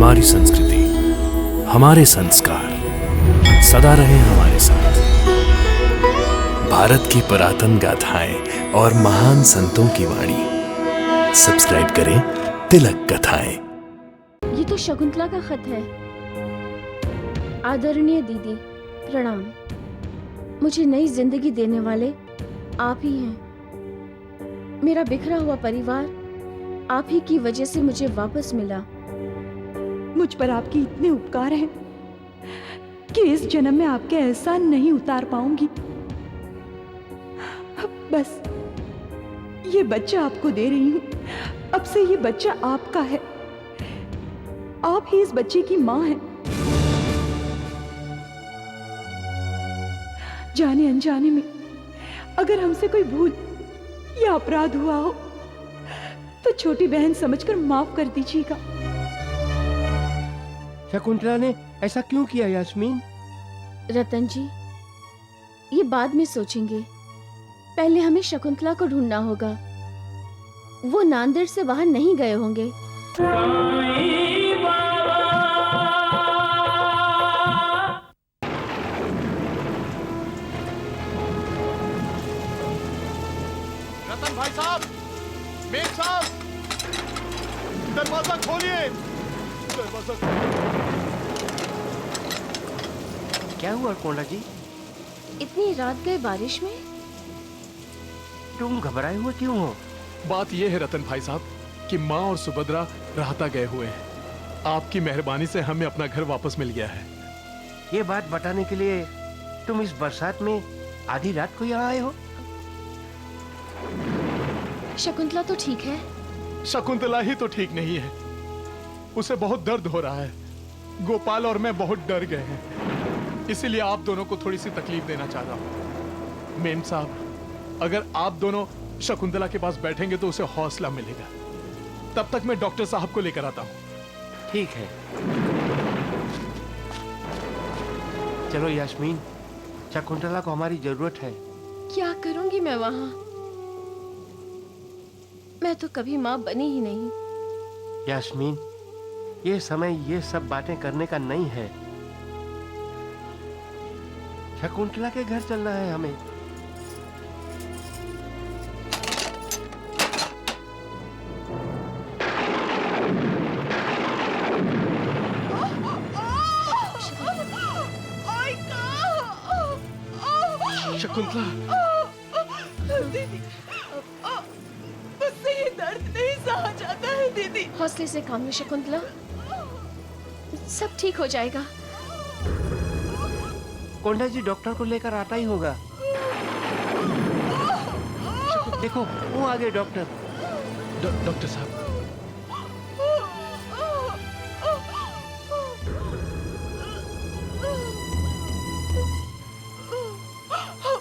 हमारी संस्कृति, हमारे संस्कार सदा रहे हमारे साथ। भारत की पुरातन गाथाएं और महान संतों की वाणी। सब्सक्राइब करें तिलक कथाएं। ये तो शकुंतला का खत है। आदरणीय दीदी, प्रणाम। मुझे नई जिंदगी देने वाले आप ही हैं। मेरा बिखरा हुआ परिवार आप ही की वजह से मुझे वापस मिला। मुझ पर आपके इतने उपकार हैं कि इस जन्म में आपके एहसान नहीं उतार पाऊंगी। बस ये बच्चा आपको दे रही हूं। अब से ये बच्चा आपका है। आप ही इस बच्चे की मां हैं। जाने अनजाने में अगर हमसे कोई भूल या अपराध हुआ हो तो छोटी बहन समझकर माफ कर दीजिएगा। शकुंतला ने ऐसा क्यों किया यास्मीन? रतन जी, ये बाद में सोचेंगे। पहले हमें शकुंतला को ढूंढना होगा। वो नांदेड़ से बाहर नहीं गए होंगे। रतन भाई साहब, मेम साहब, दरवाजा खोलिए। क्या हुआ कोंडा जी? इतनी रात गए बारिश में? तुम घबराए हुए क्यों हो? बात यह है रतन भाई साहब कि माँ और सुभद्रा राहता गए हुए हैं। आपकी मेहरबानी से हमें अपना घर वापस मिल गया है। ये बात बताने के लिए तुम इस बरसात में आधी रात को यहाँ आए हो? शकुंतला तो ठीक है। शकुंतला ही तो ठीक नहीं है। उसे बहुत दर्द हो रहा है। गोपाल और मैं बहुत डर गए हैं। इसीलिए आप दोनों को थोड़ी सी तकलीफ देना चाह रहा हूँ। मेम साहब, अगर आप दोनों शकुंतला के पास बैठेंगे तो उसे हौसला मिलेगा। तब तक मैं डॉक्टर साहब को लेकर आता हूँ। ठीक है, चलो यास्मीन, शकुंतला को हमारी जरूरत है। क्या करूंगी मैं वहां? मैं तो कभी माँ बनी ही नहीं। यास्मीन, ये समय ये सब बातें करने का नहीं है। शकुंतला के घर चलना है हमें। शकुंतला, दीदी, मुझसे ये दर्द नहीं सहा जाता है दीदी। हौसले से काम लो शकुंतला, सब ठीक हो जाएगा। कोंडा जी डॉक्टर को लेकर आता ही होगा। देखो, वो आ गए डॉक्टर। डॉक्टर साहब,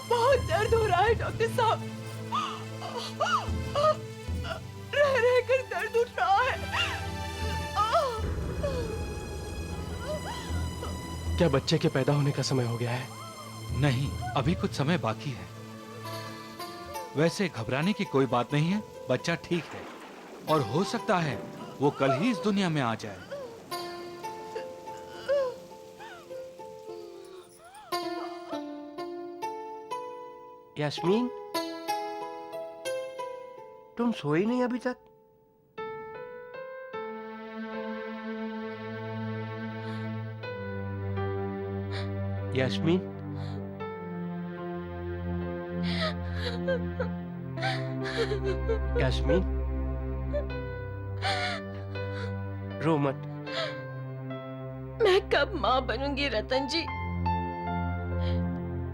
बहुत दर्द हो रहा है डॉक्टर साहब। रह रहकर दर्द उठ रहा है। क्या बच्चे के पैदा होने का समय हो गया है? नहीं, अभी कुछ समय बाकी है। वैसे घबराने की कोई बात नहीं है। बच्चा ठीक है और हो सकता है वो कल ही इस दुनिया में आ जाए। यास्मीन, तुम सोई नहीं अभी तक? यास्मीन, यास्मीन, रो मत। मैं कब माँ बनूंगी रतन जी?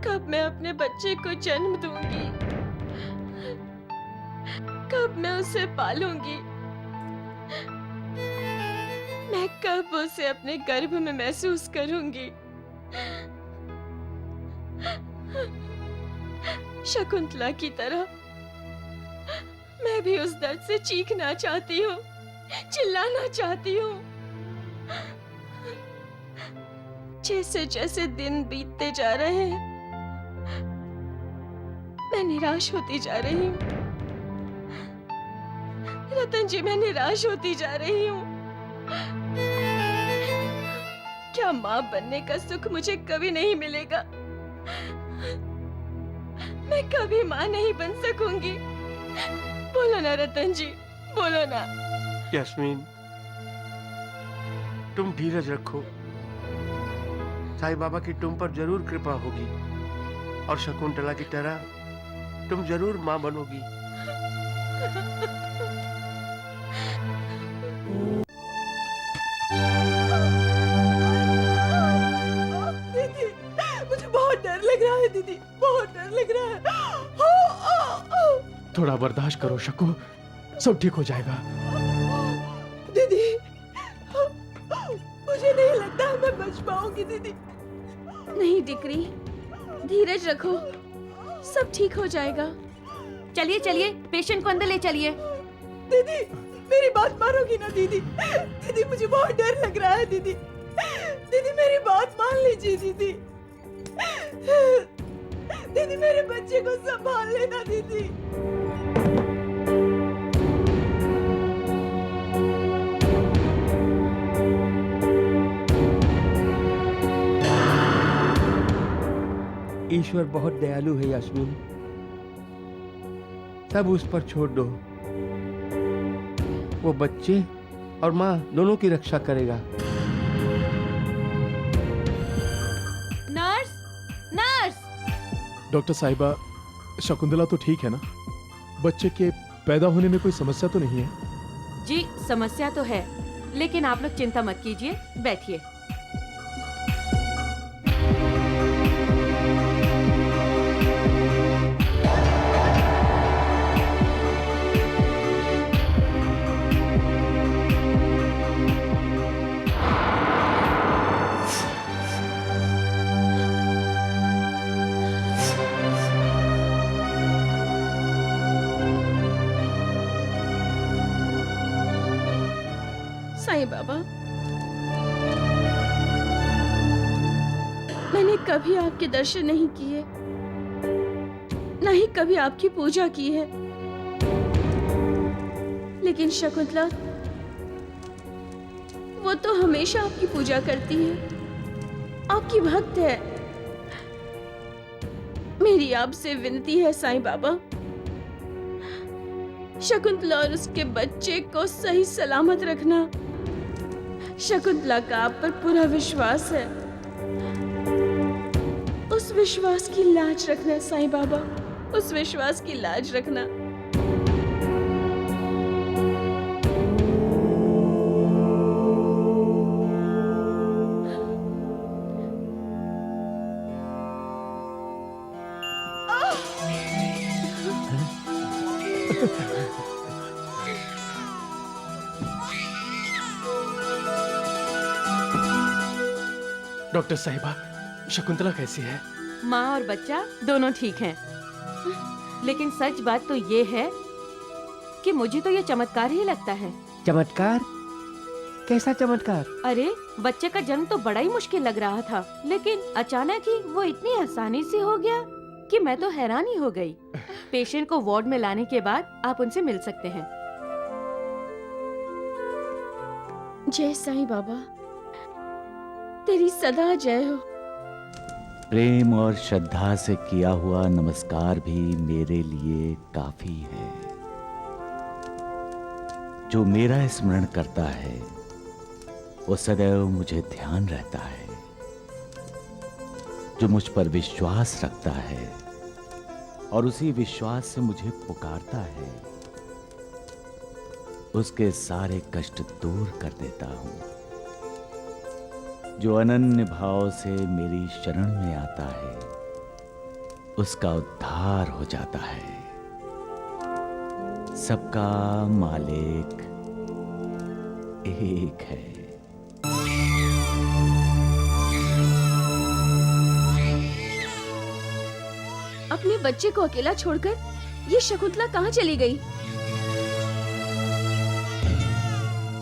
कब मैं अपने बच्चे को जन्म दूंगी? कब मैं उसे पालूंगी? मैं कब उसे अपने गर्भ में महसूस करूंगी? शकुंतला की तरह मैं भी उस दर्द से चीखना चाहती हूँ, चिल्लाना चाहती हूँ। जैसे जैसे दिन बीतते जा रहे हैं, मैं निराश होती जा रही हूँ। रतन जी, मैं निराश होती जा रही हूँ। माँ बनने का सुख मुझे कभी नहीं मिलेगा। मैं कभी माँ नहीं बन सकूंगी। बोलो ना रतन जी, बोलो ना। यास्मीन, तुम धीरज रखो। साईं बाबा की तुम पर जरूर कृपा होगी और शकुंतला की तरह तुम जरूर माँ बनोगी। दीदी, मुझे बहुत डर लग रहा है दीदी, बहुत डर लग रहा है। थोड़ा बर्दाश्त करो शकु, सब ठीक हो जाएगा। दीदी, मुझे नहीं लगता मैं बच पाऊंगी दीदी। नहीं डिक्री, धीरज रखो, सब ठीक हो जाएगा। चलिए चलिए, पेशेंट को अंदर ले चलिए। दीदी, मेरी बात मानोगी ना दीदी? दीदी, मुझे बहुत डर लग रहा है दीदी। दीदी, मेरी बात मान लीजिए दीदी। दीदी, मेरे बच्चे को संभाल लेना दीदी। ईश्वर बहुत दयालु है यास्मीन, सब उस पर छोड़ दो। वो बच्चे और माँ दोनों की रक्षा करेगा। Nurse, nurse. डॉक्टर साहिबा, शकुंतला तो ठीक है ना? बच्चे के पैदा होने में कोई समस्या तो नहीं है? जी समस्या तो है, लेकिन आप लोग चिंता मत कीजिए, बैठिए। साईं बाबा, मैंने कभी आपके दर्शन नहीं किए, ना ही कभी आपकी पूजा की है, लेकिन शकुंतला वो तो हमेशा आपकी पूजा करती है, आपकी भक्त है। मेरी आपसे विनती है साईं बाबा, शकुंतला और उसके बच्चे को सही सलामत रखना। शकुंतला का आप पर पूरा विश्वास है, उस विश्वास की लाज रखना साईं बाबा, उस विश्वास की लाज रखना। डॉक्टर साहिबा, शकुंतला कैसी है? माँ और बच्चा दोनों ठीक हैं। लेकिन सच बात तो ये है कि मुझे तो ये चमत्कार ही लगता है। चमत्कार? कैसा चमत्कार? अरे बच्चे का जन्म तो बड़ा ही मुश्किल लग रहा था, लेकिन अचानक ही वो इतनी आसानी से हो गया कि मैं तो हैरान ही हो गई। पेशेंट को वार्ड में लाने के बाद आप उनसे मिल सकते हैं। जय साईं बाबा, तेरी सदा जय हो। प्रेम और श्रद्धा से किया हुआ नमस्कार भी मेरे लिए काफी है। जो मेरा स्मरण करता है वो सदैव मुझे ध्यान रहता है। जो मुझ पर विश्वास रखता है और उसी विश्वास से मुझे पुकारता है, उसके सारे कष्ट दूर कर देता हूं। जो अनन्य भाव से मेरी शरण में आता है, उसका उद्धार हो जाता है। सबका मालिक एक है। अपने बच्चे को अकेला छोड़कर ये शकुंतला कहाँ चली गई?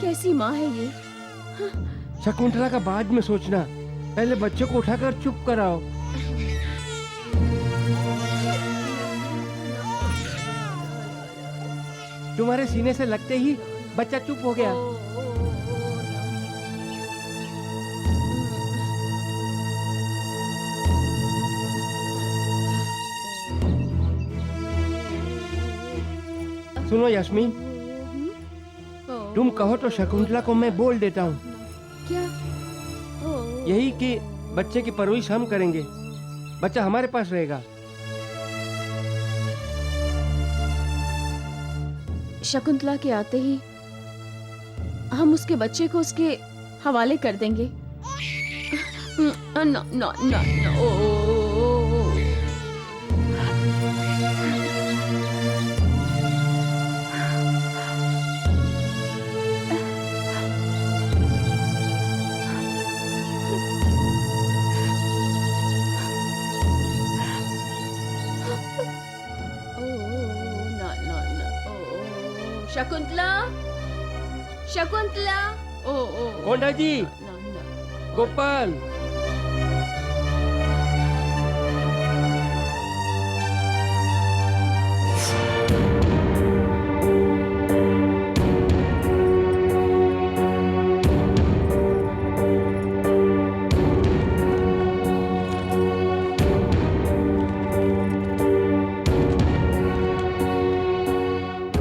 कैसी माँ है ये? शकुंतला का बाद में सोचना, पहले बच्चे को उठाकर चुप कराओ। तुम्हारे सीने से लगते ही बच्चा चुप हो गया। सुनो यास्मीन, तुम कहो तो शकुंतला को मैं बोल देता हूँ क्या? यही कि बच्चे की परवरिश हम करेंगे, बच्चा हमारे पास रहेगा। शकुंतला के आते ही हम उसके बच्चे को उसके हवाले कर देंगे। न, न, न, न, ओ। शकुंतला, शकुंतला, ओ। कोंडा जी, गोपाल,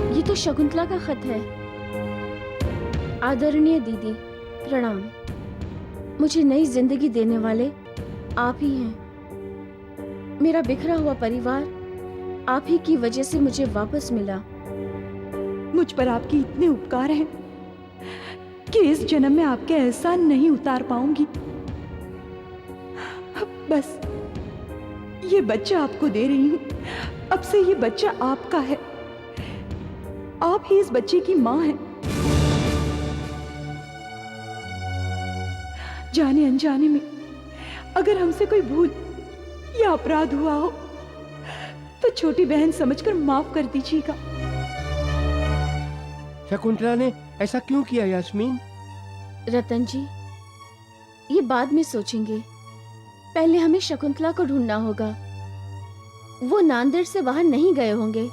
ये तो शकुंतला का खत है। आदरणीय दीदी, प्रणाम। मुझे नई जिंदगी देने वाले आप ही हैं। मेरा बिखरा हुआ परिवार आप ही की वजह से मुझे वापस मिला। मुझ पर आपके इतने उपकार हैं कि इस जन्म में आपके एहसान नहीं उतार पाऊंगी। बस ये बच्चा आपको दे रही हूं। अब से ये बच्चा आपका है। आप ही इस बच्चे की मां हैं। जाने अनजाने में अगर हमसे कोई भूल या अपराध हुआ हो तो छोटी बहन समझकर माफ कर दीजिएगा। शकुंतला ने ऐसा क्यों किया यास्मीन? रतन जी, ये बाद में सोचेंगे। पहले हमें शकुंतला को ढूंढना होगा। वो नांदेड़ से बाहर नहीं गए होंगे।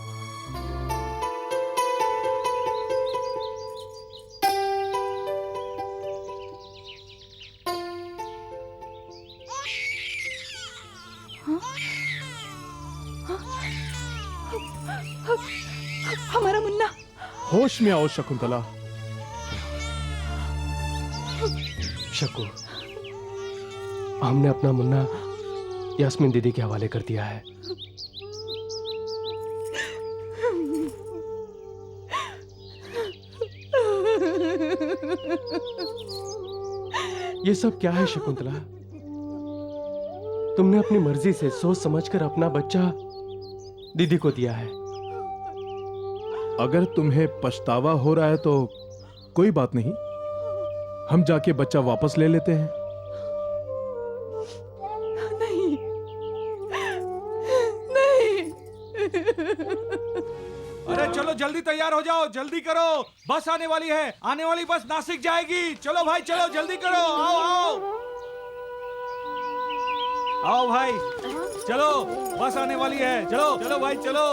हमारा मुन्ना। होश में आओ शकुंतला। शकु, हमने अपना मुन्ना यास्मीन दीदी के हवाले कर दिया है। ये सब क्या है शकुंतला? तुमने अपनी मर्जी से सोच समझकर अपना बच्चा दीदी को दिया है। अगर तुम्हें पछतावा हो रहा है तो कोई बात नहीं, हम जाके बच्चा वापस ले लेते हैं। नहीं, नहीं। अरे चलो जल्दी तैयार हो जाओ, जल्दी करो, बस आने वाली है। आने वाली बस नासिक जाएगी। चलो भाई चलो, जल्दी करो। आओ आओ आओ भाई, चलो बस आने वाली है। चलो चलो भाई चलो।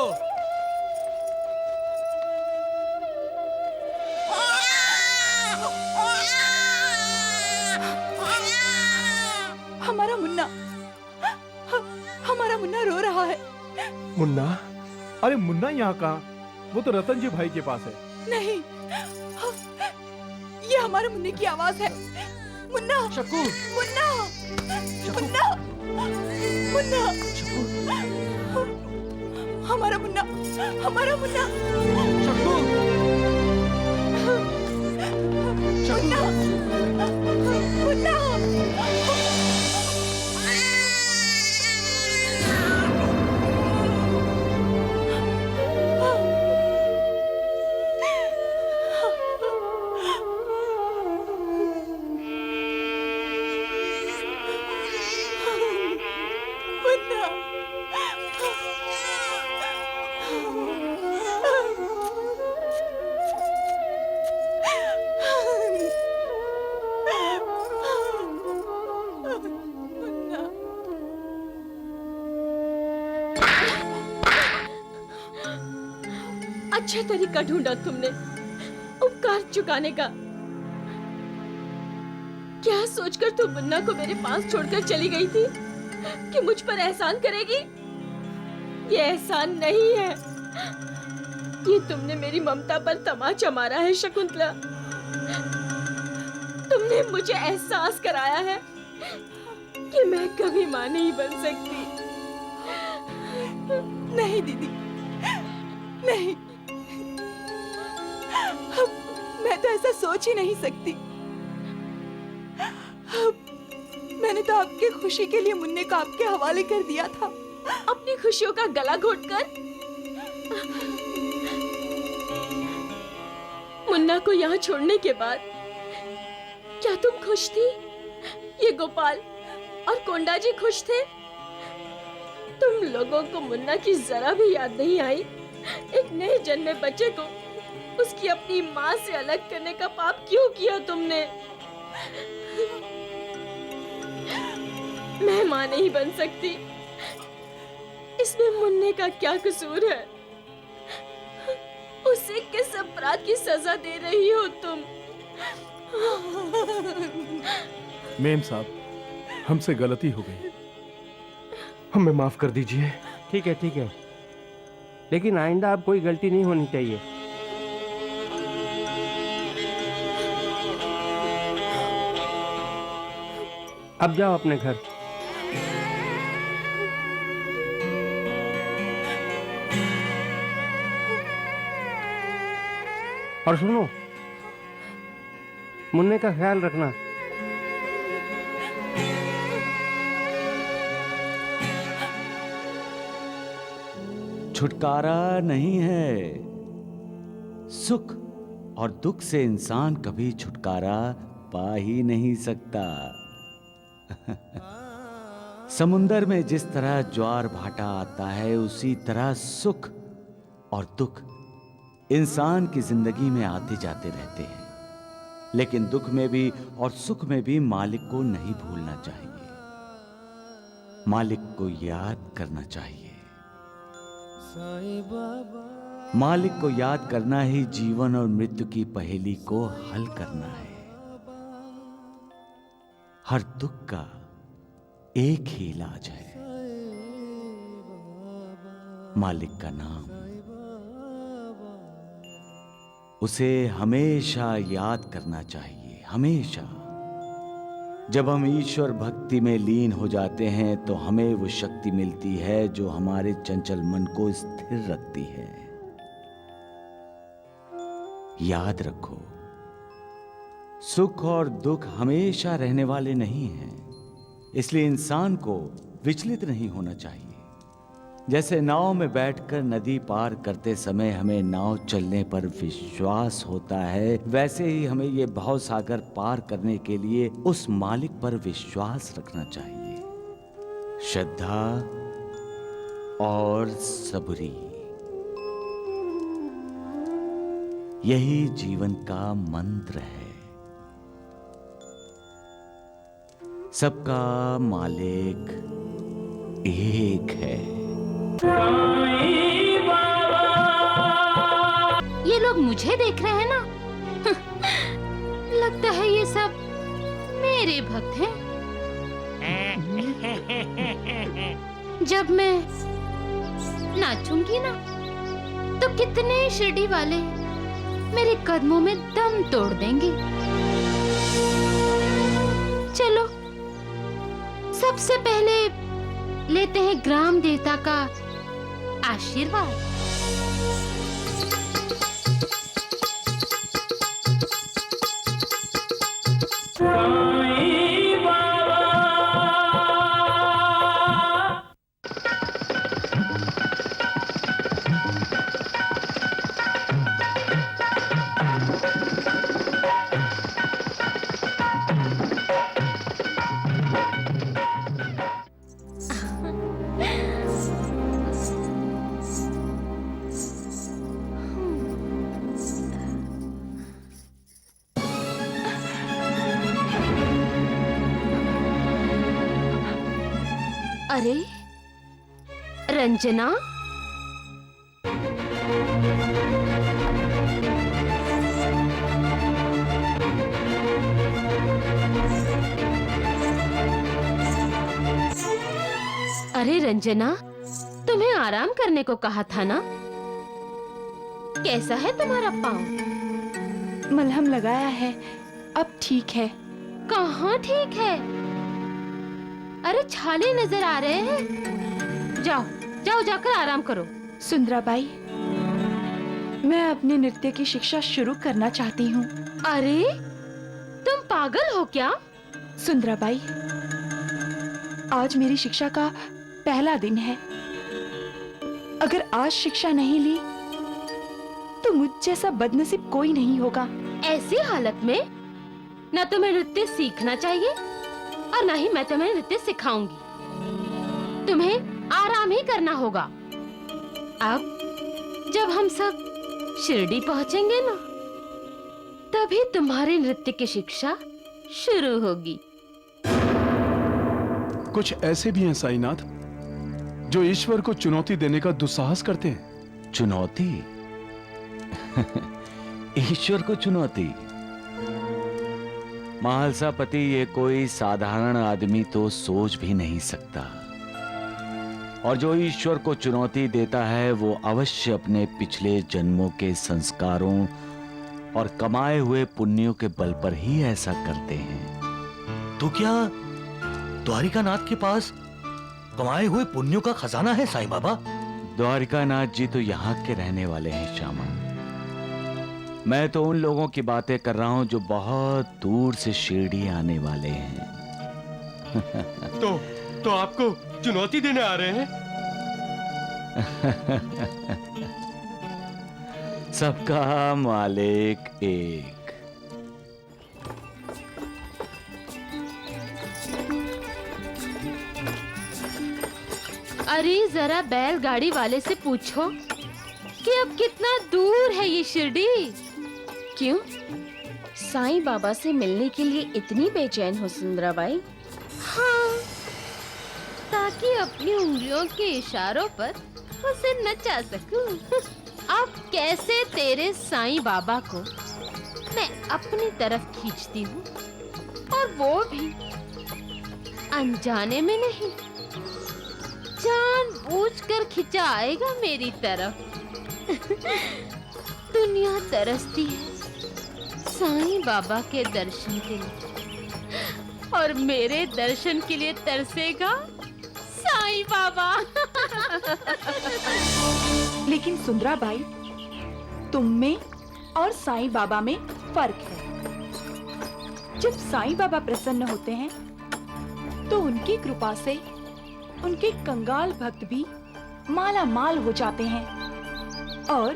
हमारा मुन्ना, हमारा मुन्ना रो रहा है। मुन्ना? अरे मुन्ना यहाँ कहाँ? वो तो रतन जी भाई के पास है। नहीं, ये हमारे मुन्ने की आवाज है। मुन्ना, शकु, मुन्ना, मुन्ना, मुन्ना, हमारा मुन्ना, हमारा मुन्ना, शकु, मुन्ना, मुन्ना। अच्छा तरीका ढूंढा तुमने उपकार चुकाने का। क्या सोचकर तू मुन्ना को मेरे पास छोड़कर चली गई थी कि मुझ पर एहसान करेगी? ये एहसान नहीं है। ये तुमने मेरी ममता पर तमाचा मारा है शकुंतला। तुमने मुझे एहसास कराया है कि मैं कभी मां नहीं बन सकती। नहीं दीदी, नहीं, मैं तो ऐसा सोच ही नहीं सकती। मैंने तो आपकी खुशी के लिए मुन्ने को आपके हवाले कर दिया था। अपनी खुशियों का गला घोटकर मुन्ना को यहाँ छोड़ने के बाद क्या तुम खुश थी? ये गोपाल और कोंडा जी खुश थे? तुम लोगों को मुन्ना की जरा भी याद नहीं आई? एक नए जन्मे बच्चे को उसकी अपनी माँ से अलग करने का पाप क्यों किया तुमने? मैं माँ नहीं बन सकती, इसमें मुन्ने का क्या कसूर है? उसे किस अपराध की सजा दे रही हो तुम? मेम साहब, हमसे गलती हो गई, हमें माफ कर दीजिए। ठीक है, लेकिन आइंदा अब कोई गलती नहीं होनी चाहिए। अब जाओ अपने घर। और सुनो, मुन्ने का ख्याल रखना। छुटकारा नहीं है। सुख और दुख से इंसान कभी छुटकारा पा ही नहीं सकता। समुंदर में जिस तरह ज्वार भाटा आता है, उसी तरह सुख और दुख इंसान की जिंदगी में आते जाते रहते हैं। लेकिन दुख में भी और सुख में भी मालिक को नहीं भूलना चाहिए, मालिक को याद करना चाहिए। मालिक को याद करना ही जीवन और मृत्यु की पहेली को हल करना है। हर दुख का एक ही इलाज है, मालिक का नाम। उसे हमेशा याद करना चाहिए, हमेशा। जब हम ईश्वर भक्ति में लीन हो जाते हैं तो हमें वो शक्ति मिलती है जो हमारे चंचल मन को स्थिर रखती है। याद रखो, सुख और दुख हमेशा रहने वाले नहीं हैं, इसलिए इंसान को विचलित नहीं होना चाहिए। जैसे नाव में बैठकर नदी पार करते समय हमें नाव चलने पर विश्वास होता है, वैसे ही हमें ये भव सागर पार करने के लिए उस मालिक पर विश्वास रखना चाहिए। श्रद्धा और सबरी, यही जीवन का मंत्र है। सबका मालिक एक है। ये लोग मुझे देख रहे हैं ना? लगता है ये सब मेरे भक्त हैं। जब मैं नाचूंगी ना तो कितने शिरडी वाले मेरे कदमों में दम तोड़ देंगे। चलो, सबसे पहले लेते हैं ग्राम देवता का आशीर्वाद। अरे रंजना, अरे रंजना, तुम्हें आराम करने को कहा था ना? कैसा है तुम्हारा पाँव? मलहम लगाया है, अब ठीक है। कहाँ ठीक है? अरे छाले नजर आ रहे हैं। जाओ जाओ, जाकर आराम करो। सुंदराबाई, मैं अपने नृत्य की शिक्षा शुरू करना चाहती हूँ। अरे तुम पागल हो क्या? सुंदराबाई, आज मेरी शिक्षा का पहला दिन है। अगर आज शिक्षा नहीं ली तो मुझ जैसा बदनसीब कोई नहीं होगा। ऐसी हालत में न तुम्हें नृत्य सीखना चाहिए और न ही मैं तुम्हें नृत्य सिखाऊंगी। तुम्हें आराम ही करना होगा। अब जब हम सब शिरडी पहुंचेंगे ना, तभी तुम्हारी नृत्य की शिक्षा शुरू होगी। कुछ ऐसे भी हैं साईनाथ जो ईश्वर को चुनौती देने का दुस्साहस करते हैं। चुनौती? ईश्वर को चुनौती? महालसापति, ये कोई साधारण आदमी तो सोच भी नहीं सकता। और जो ईश्वर को चुनौती देता है वो अवश्य अपने पिछले जन्मों के संस्कारों और कमाए हुए पुण्यों के बल पर ही ऐसा करते हैं। तो क्या द्वारिकानाथ के पास कमाए हुए पुण्यों का खजाना है साईं बाबा? द्वारिकानाथ जी तो यहाँ के रहने वाले हैं श्यामा। मैं तो उन लोगों की बातें कर रहा हूँ जो बहुत दूर से शिरडी आने वाले हैं। तो आपको चुनौती देने आ रहे हैं? सबका मालिक एक। अरे जरा बैलगाड़ी वाले से पूछो कि अब कितना दूर है ये शिरडी। क्यों? साईं बाबा से मिलने के लिए इतनी बेचैन हो सुंदराबाई? हाँ, ताकि अपनी उंगलियों के इशारों पर उसे नचा सकूं। अब कैसे तेरे साईं बाबा को मैं अपनी तरफ खींचती हूँ, और वो भी अनजाने में नहीं, जानबूझकर खिंचा आएगा मेरी तरफ। दुनिया तरसती है साईं बाबा के दर्शन के लिए, और मेरे दर्शन के लिए तरसेगा साईं बाबा। लेकिन सुंदराबाई, तुम में और साईं बाबा में फर्क है। जब साईं बाबा प्रसन्न होते हैं तो उनकी कृपा से उनके कंगाल भक्त भी माला माल हो जाते हैं, और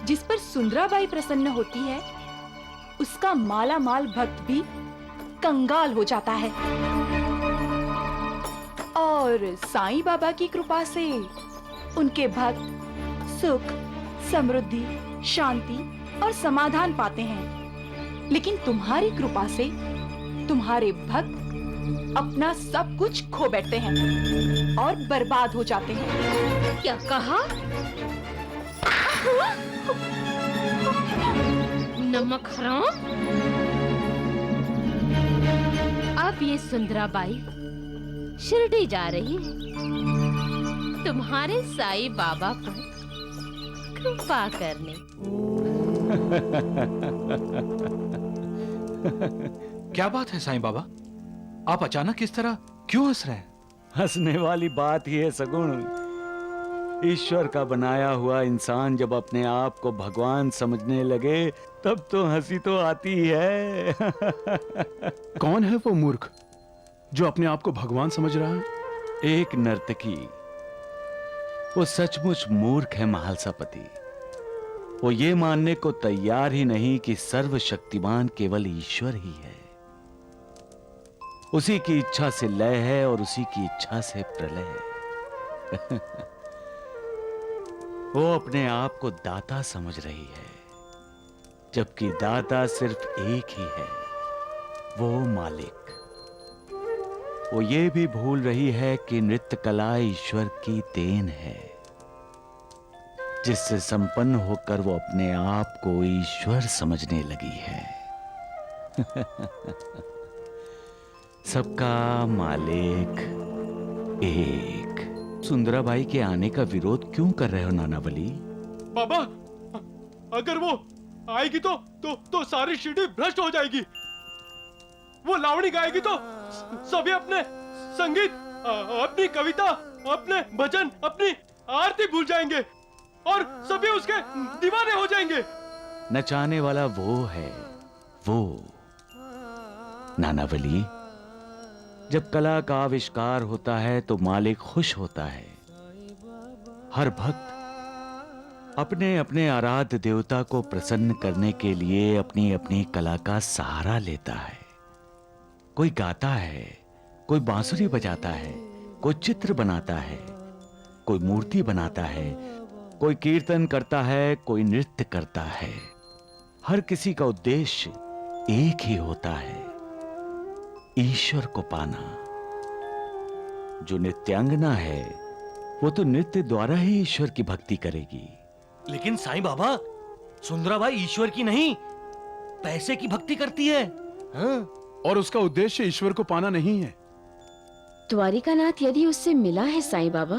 जिस पर सुंदराबाई प्रसन्न होती है उसका माला माल भक्त भी कंगाल हो जाता है। और साईं बाबा की कृपा से उनके भक्त सुख, समृद्धि, शांति और समाधान पाते हैं। लेकिन तुम्हारी कृपा से तुम्हारे भक्त अपना सब कुछ खो बैठते हैं और बर्बाद हो जाते हैं। क्या कहा? नमक हराम! अब ये सुंदराबाई शिरडी जा रही है तुम्हारे साईं बाबा पर कृपा करने। क्या बात है साईं बाबा, आप अचानक इस तरह क्यों हंस रहे हैं? हंसने वाली बात ही है सगुण। ईश्वर का बनाया हुआ इंसान जब अपने आप को भगवान समझने लगे तब तो हंसी तो आती है। कौन है वो मूर्ख जो अपने आप को भगवान समझ रहा है? एक नर्तकी। वो सचमुच मूर्ख है महालसापति। वो ये मानने को तैयार ही नहीं कि सर्वशक्तिमान केवल ईश्वर ही है। उसी की इच्छा से लय है और उसी की इच्छा से प्रलय है। वो अपने आप को दाता समझ रही है, जबकि दाता सिर्फ एक ही है, वो मालिक। वो ये भी भूल रही है कि नृत्य कला ईश्वर की देन है, जिससे संपन्न होकर वो अपने आप को ईश्वर समझने लगी है। सबका मालिक एक। सुंदराबाई के आने का विरोध क्यों कर रहे हो नानावली? बाबा, अगर वो आएगी तो सारी शिरडी भ्रष्ट हो जाएगी। वो लावणी गाएगी तो सभी अपने संगीत, अपनी कविता, अपने भजन, अपनी आरती भूल जाएंगे और सभी उसके दीवाने हो जाएंगे। नचाने वाला वो है, वो नानावली। जब कला का आविष्कार होता है तो मालिक खुश होता है। हर भक्त अपने अपने आराध्य देवता को प्रसन्न करने के लिए अपनी अपनी कला का सहारा लेता है। कोई गाता है, कोई बांसुरी बजाता है, कोई चित्र बनाता है, कोई मूर्ति बनाता है, कोई कीर्तन करता है, कोई नृत्य करता है। हर किसी का उद्देश्य एक ही होता है, ईश्वर को पाना। जो नृत्यांगना है वो तो नृत्य द्वारा ही ईश्वर की भक्ति करेगी। लेकिन साईं बाबा, सुंदराबाई ईश्वर की नहीं, पैसे की भक्ति करती है। हाँ? और उसका उद्देश्य ईश्वर को पाना नहीं है। द्वारिकानाथ यदि उससे मिला है साईं बाबा,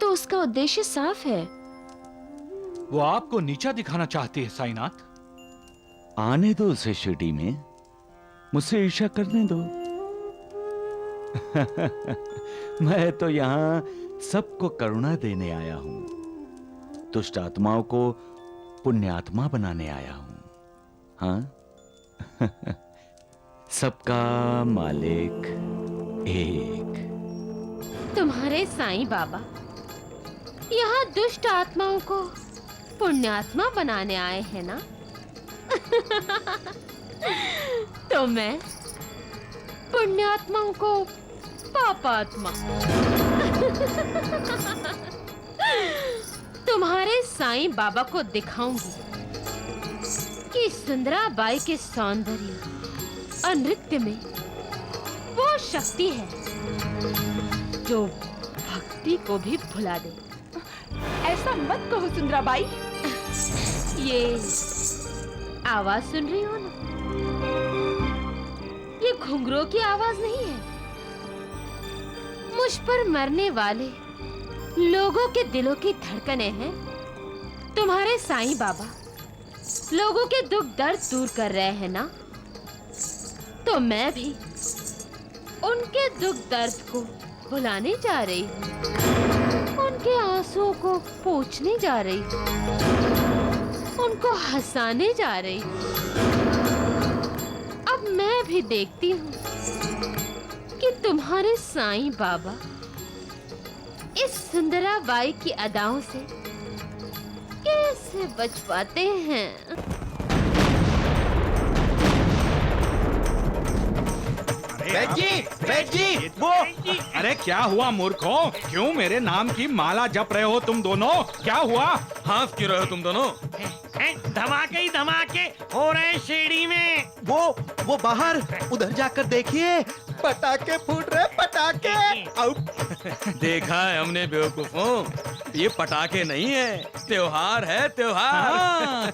तो उसका उद्देश्य साफ है। वो आपको नीचा दिखाना चाहती है साईनाथ। आने दो उसे शिरडी में, मुझसे ईर्ष्या करने दो। मैं तो यहां सबको करुणा देने आया हूं, दुष्ट आत्माओं को पुण्यात्मा बनाने आया हूं। हाँ? सबका मालिक एक। तुम्हारे साईं बाबा यहाँ दुष्ट आत्माओं को पुण्यात्मा बनाने आए हैं ना? तो मैं पुण्यात्माओं को पापात्मा। तुम्हारे साईं बाबा को दिखाऊंगी कि सुंदराबाई के सौंदर्य और नृत्य में वो शक्ति है जो भक्ति को भी भुला दे। ऐसा मत कहो सुंदराबाई। ये आवाज सुन रही हो ना? ये घुंघरों की आवाज नहीं है। मुझ पर मरने वाले लोगों के दिलों की धड़कनें हैं। तुम्हारे साईं बाबा लोगों के दुख दर्द दूर कर रहे हैं ना? तो मैं भी उनके दुख दर्द को भुलाने जा रही हूँ। उनके आंसुओं को पोंछने जा रही हूँ, उनको हंसाने जा रही हूँ। अब मैं भी देखती हूँ कि तुम्हारे साईं बाबा इस सुंदराबाई की अदाओं से कैसे बच पाते हैं। बैठ जी, वो अरे क्या हुआ मूर्खों? क्यों मेरे नाम की माला जप रहे हो तुम दोनों? क्या हुआ? हाफ क्यों रहे हो तुम दोनों? धमाके ही धमाके हो रहे हैं शिरडी में। वो बाहर उधर जाकर देखिए, पटाखे फूट रहे, पटाखे। देखा है हमने बेवकूफों, ये पटाखे नहीं है, त्योहार है, त्योहार।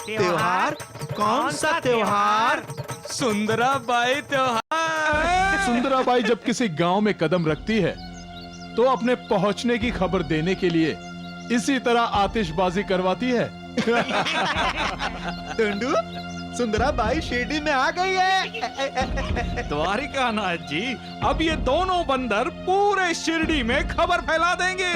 त्योहार? कौन सा त्योहार? सुंदराबाई त्योहार। सुंदराबाई जब किसी गांव में कदम रखती है तो अपने पहुंचने की खबर देने के लिए इसी तरह आतिशबाजी करवाती है। टुंडू, सुंदराबाई शिरडी में आ गई है। द्वारिकानाथ जी, अब ये दोनों बंदर पूरे शिरडी में खबर फैला देंगे।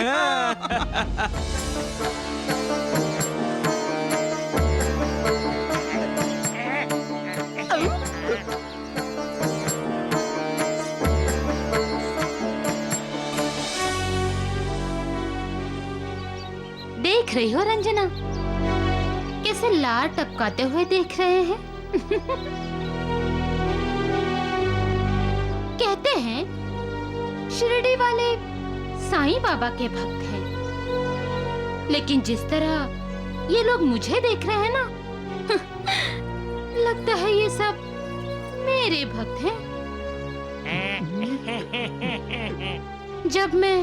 देख रही हो रंजना, कैसे लार टपकाते हुए देख रहे हैं। कहते हैं शिरडी वाले साईं बाबा के भक्त हैं, लेकिन जिस तरह ये लोग मुझे देख रहे हैं ना, लगता है ये सब मेरे भक्त हैं। जब मैं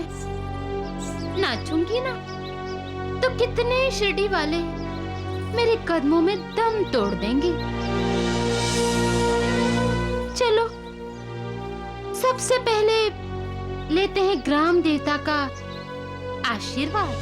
नाचूंगी ना, तो कितने शिरडी वाले मेरे कदमों में दम तोड़ देंगे। चलो, सबसे पहले लेते हैं ग्राम देवता का आशीर्वाद।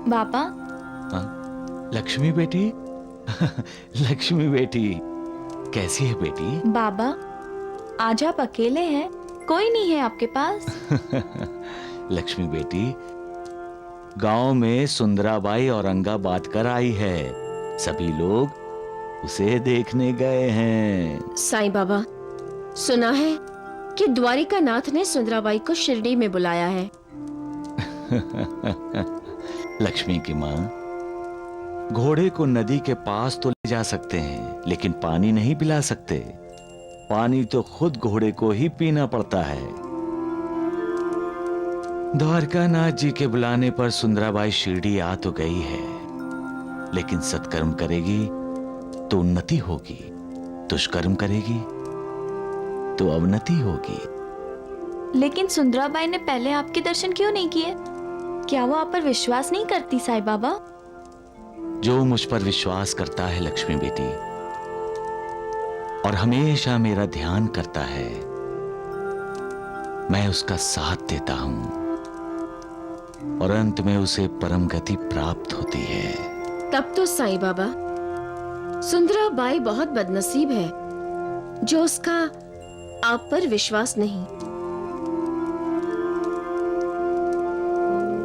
बाबा। हाँ? लक्ष्मी बेटी लक्ष्मी बेटी, कैसी है बेटी? बाबा, आज आप अकेले हैं, कोई नहीं है आपके पास? लक्ष्मी बेटी, गांव में सुंदराबाई औरंगाबाद कर आई है, सभी लोग उसे देखने गए हैं। साईं बाबा, सुना है कि द्वारिका नाथ ने सुंदराबाई को शिरडी में बुलाया है। लक्ष्मी की माँ, घोड़े को नदी के पास तो ले जा सकते हैं, लेकिन पानी नहीं पिला सकते। पानी तो खुद घोड़े को ही पीना पड़ता है। द्वारका नाथ जी के बुलाने पर सुंदराबाई शिरडी आ तो गई है, लेकिन सत्कर्म करेगी तो उन्नति होगी, दुष्कर्म करेगी तो अवनति होगी। लेकिन सुंदराबाई ने पहले आपके दर्शन क्यों नहीं किए? क्या वो आप पर विश्वास नहीं करती साईं बाबा? जो मुझ पर विश्वास करता है लक्ष्मी बेटी, और हमेशा मेरा ध्यान करता है, मैं उसका साथ देता हूं, और अंत में उसे परम गति प्राप्त होती है। तब तो साईं बाबा, सुंदराबाई बहुत बदनसीब है जो उसका आप पर विश्वास नहीं।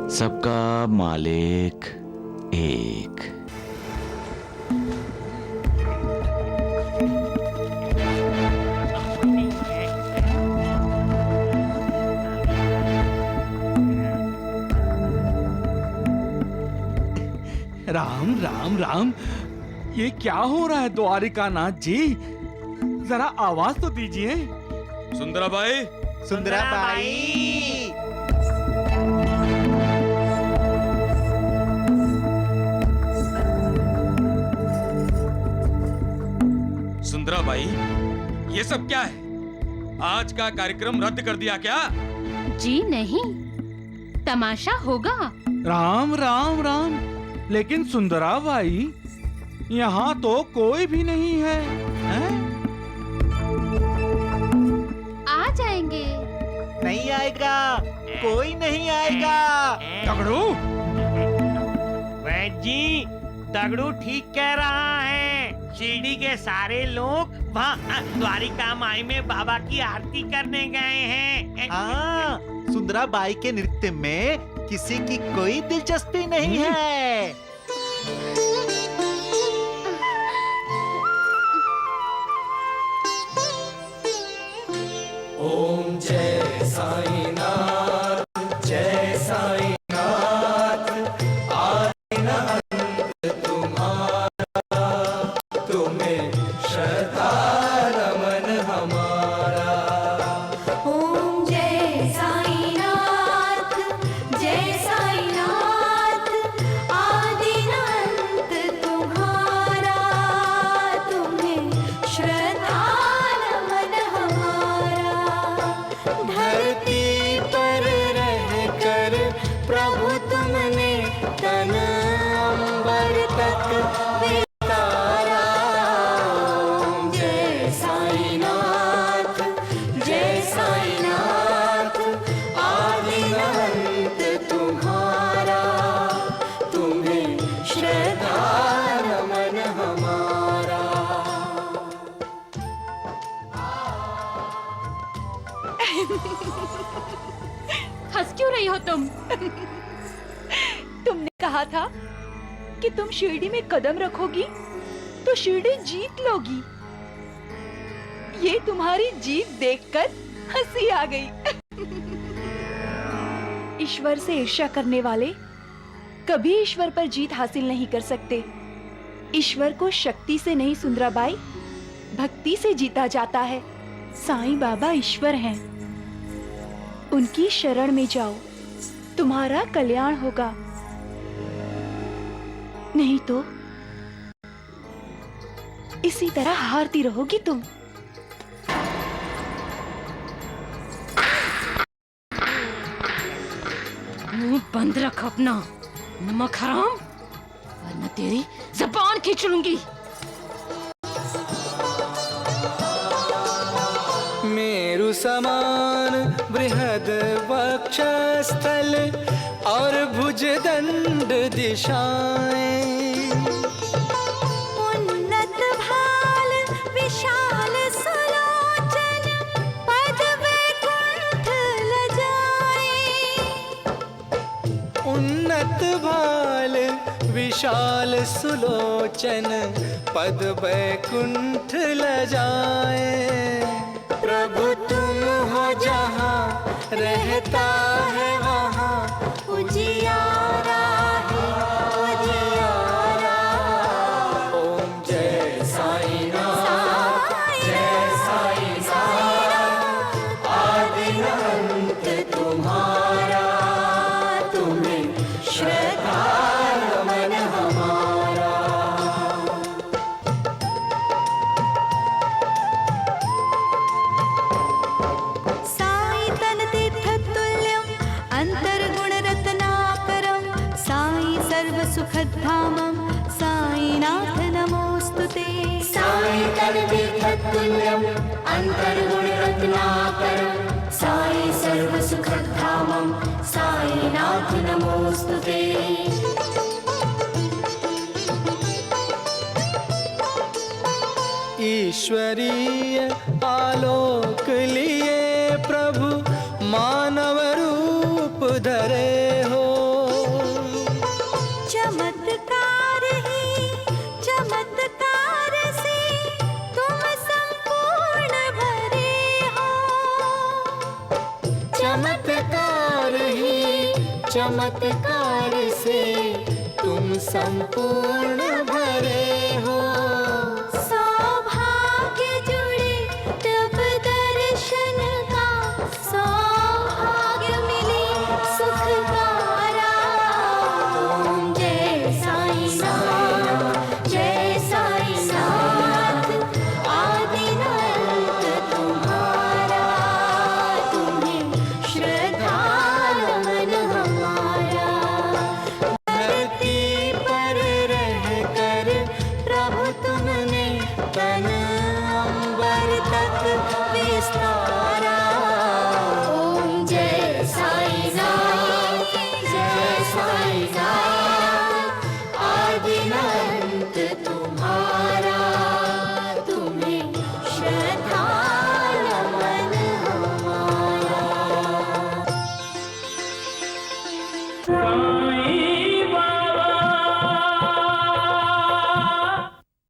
सबका मालिक एक। राम राम राम, ये क्या हो रहा है द्वारिका नाथ जी? जरा आवाज तो दीजिए। सुंदराबाई, सुंदराबाई। सुंदराबाई, ये सब क्या है? आज का कार्यक्रम रद्द कर दिया क्या? जी नहीं, तमाशा होगा। राम राम राम, लेकिन सुंदराबाई, यहाँ तो कोई भी नहीं है, हैं? आ जाएंगे। नहीं आएगा, कोई नहीं आएगा। तगड़ू, वैद्य जी, तगड़ू ठीक कह रहा है। शिरडी के सारे लोग वहाँ द्वारिका माई में बाबा की आरती करने गए हैं। हाँ, सुंदराबाई के नृत्य में किसी की कोई दिलचस्पी नहीं है। ओम जय साईं नाथ, जय साईं नाथ, आदि न अंत तुम्हारा, तुम्हें श्रद्धा रमन हमारा। ओम जय साईं नाथ, जय साईं नाथ, आदि न अंत तुम्हारा, तुम्हें श्रद्धा रमन हमारा। धरती पर रहकर प्रभु तुमने तन अंबर तक विस्तारा। ओम जय साईं नाथ, जय साईं नाथ, आदि न अंत तुम्हारा, तुम्हें श्रद्धा नमन हमारा। हंस क्यों रही हो तुम? तुमने कहा था कि तुम शिरडी में कदम रखोगी तो शिरडी जीत लोगी। ये तुम्हारी जीत देखकर हंसी आ गई। ईश्वर से ईर्ष्या करने वाले कभी ईश्वर पर जीत हासिल नहीं कर सकते। ईश्वर को शक्ति से नहीं सुंदराबाई, भक्ति से जीता जाता है। साईं बाबा ईश्वर हैं, उनकी शरण में जाओ, तुम्हारा कल्याण होगा। नहीं तो इसी तरह हारती रहोगी तुम। मुंह बंद रख अपना, नमक हराम, वरना तेरी ज़बान खींच लूंगी। मेरु मेरु समान बृहद वक्षस्थल और भुजदंड दिशाएं, उन्नत भाल विशाल सुलोचन पद वैकुंठ लजाए। उन्नत भाल विशाल सुलोचन पद वैकुंठ लजाए। प्रभु तुम हो जहाँ रहता है वहाँ उजियारा है उजियारा। ओम जय साईं नाथ जय साईं नाथ, आदि अंत तुम्हारा, तुम्हें श्रद्धा नमन हमारा। साई तन तीर्थ तुल्यं अंतर्गुण रत्नाकरं, साई सर्व सुखधामं, साईनाथ नमोस्तुते। साई तन तीर्थ तुल्यं अंतर्गुण रत्नाकरं, साई सर्व सुखधामं, साईनाथ नमोस्तुते। ईश्वरीय आलोक लिए प्रभु मानव रूप धरे हो। चमत्कार ही चमत्कार से तुम संपूर्ण भरे हो। चमत्कार ही चमत्कार से तुम संपूर्ण भरे